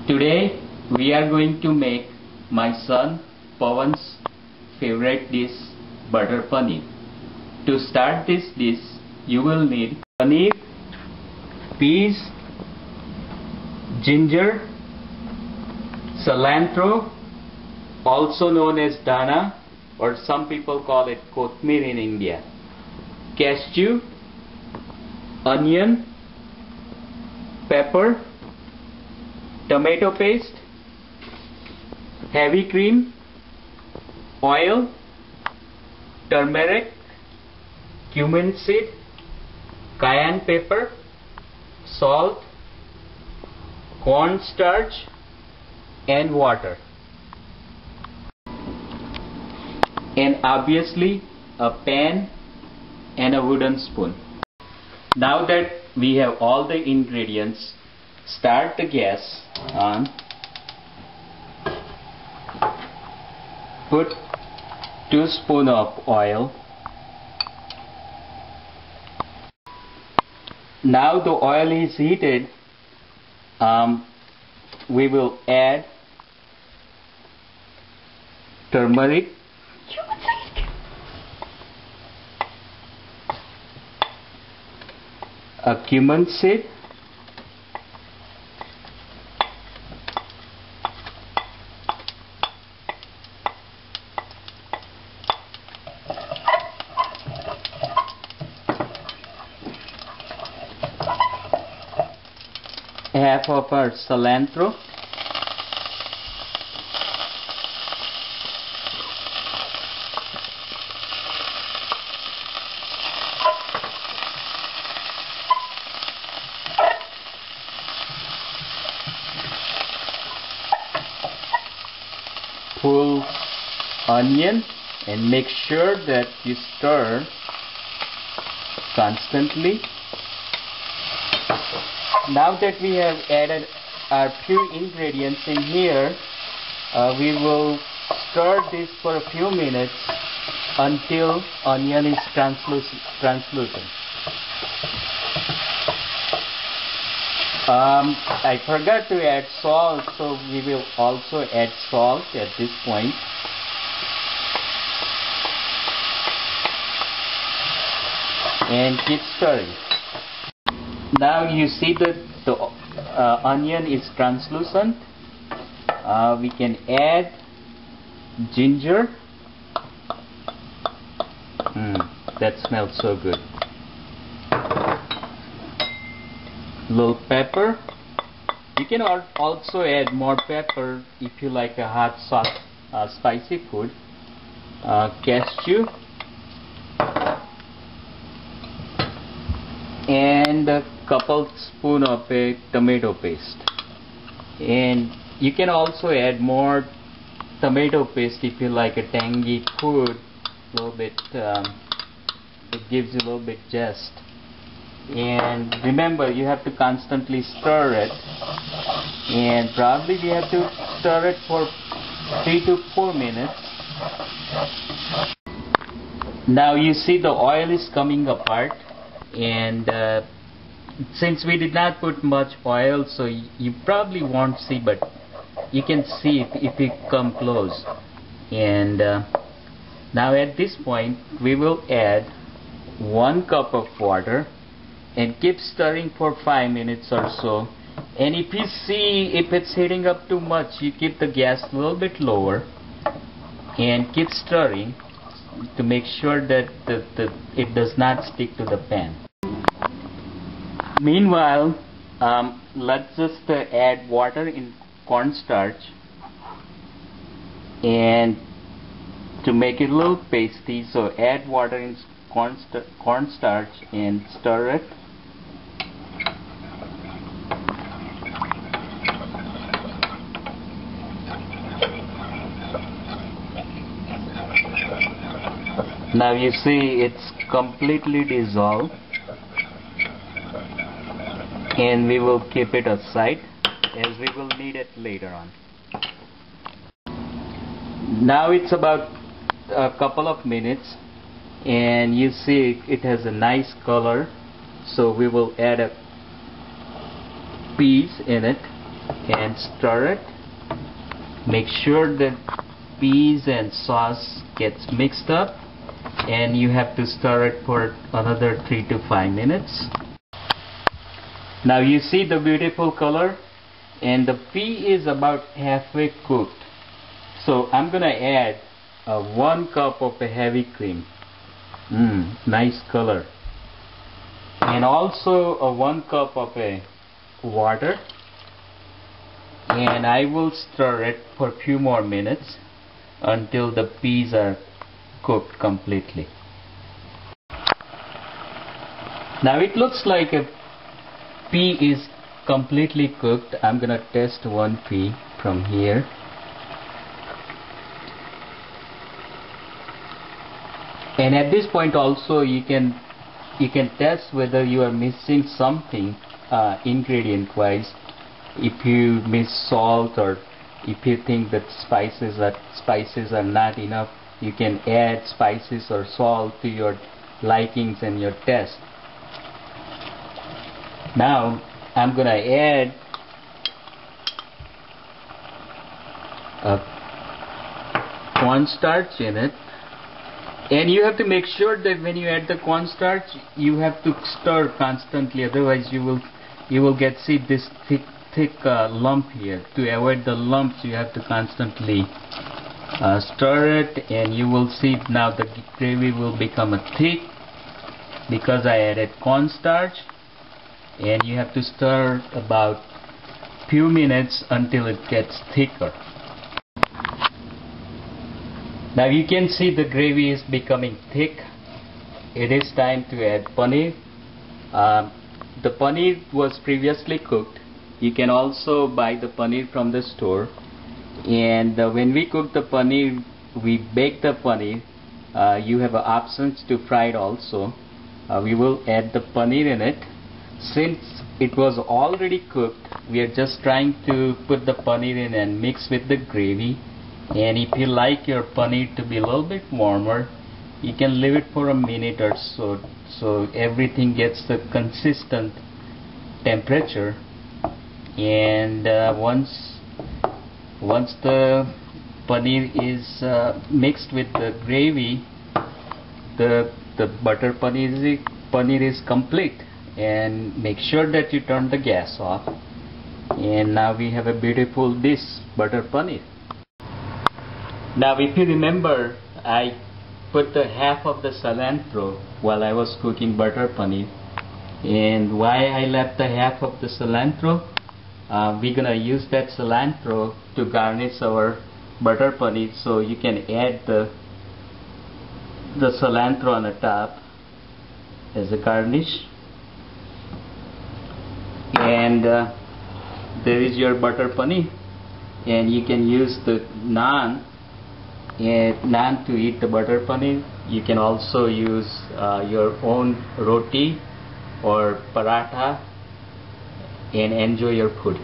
Today we are going to make my son Pawan's favorite dish, butter paneer. To start this dish, you will need paneer, peas, ginger, cilantro, also known as dana, or some people call it kothmir in India, cashew, onion, pepper, tomato paste, heavy cream, oil, turmeric, cumin seed, cayenne pepper, salt, cornstarch, and water. And obviously a pan and a wooden spoon. Now that we have all the ingredients, start the gas on. Put 2 spoons of oil. Now the oil is heated. We will add turmeric, a cumin seed, half of our cilantro, full onion, and make sure that you stir constantly. Now that we have added our few ingredients in here, we will stir this for a few minutes until onion is translucent. I forgot to add salt, so we will also add salt at this point. And keep stirring. Now you see that the onion is translucent. We can add ginger. That smells so good. Little pepper. You can also add more pepper if you like a hot sauce, spicy food. Cashew. And a couple spoon of a tomato paste. And you can also add more tomato paste if you like a tangy food. A little bit, it gives you a little bit zest. And remember, you have to constantly stir it, and probably we have to stir it for 3 to 4 minutes. Now you see the oil is coming apart, and since we did not put much oil, so you probably won't see, but you can see if you come close. And now at this point we will add 1 cup of water and keep stirring for 5 minutes or so. And if you see if it's heating up too much, you keep the gas a little bit lower and keep stirring to make sure that it does not stick to the pan. Meanwhile, let's just add water in cornstarch, and to make it a little pasty, so add water in cornstarch and stir it. Now you see it's completely dissolved, and we will keep it aside as we will need it later on. Now it's about a couple of minutes, and you see it has a nice color, so we will add a peas in it. and stir it. Make sure that peas and sauce gets mixed up, and you have to stir it for another 3 to 5 minutes. Now you see the beautiful color, and the pea is about halfway cooked. So I'm gonna add 1 cup of a heavy cream. Nice color. And also 1 cup of a water. And I will stir it for a few more minutes until the peas are cooked completely. Now it looks like a pea is completely cooked. I'm gonna test one pea from here. And at this point also you can test whether you are missing something ingredient wise. If you miss salt, or if you think that spices are not enough, you can add spices or salt to your likings and your taste. Now I'm gonna add cornstarch in it, and you have to make sure that when you add the cornstarch, you have to stir constantly, otherwise you will get this thick lump here. To avoid the lumps, you have to constantly stir it, and you will see now the gravy will become thick because I added cornstarch. And you have to stir about few minutes until it gets thicker. Now you can see the gravy is becoming thick. It is time to add paneer. The paneer was previously cooked. You can also buy the paneer from the store. And when we cook the paneer, we bake the paneer. You have options to fry it also. We will add the paneer in it. Since it was already cooked, we are just trying to put the paneer in and mix with the gravy. And if you like your paneer to be a little bit warmer, you can leave it for a minute or so, so everything gets the consistent temperature. And once the paneer is mixed with the gravy, the butter paneer is complete. And make sure that you turn the gas off. And now we have a beautiful dish, butter paneer. Now if you remember, I put the half of the cilantro while I was cooking butter paneer. And why I left the half of the cilantro? We're gonna use that cilantro to garnish our butter paneer, so you can add the cilantro on the top as a garnish. And there is your butter paneer, and you can use the naan to eat the butter paneer. You can also use your own roti or paratha and enjoy your food.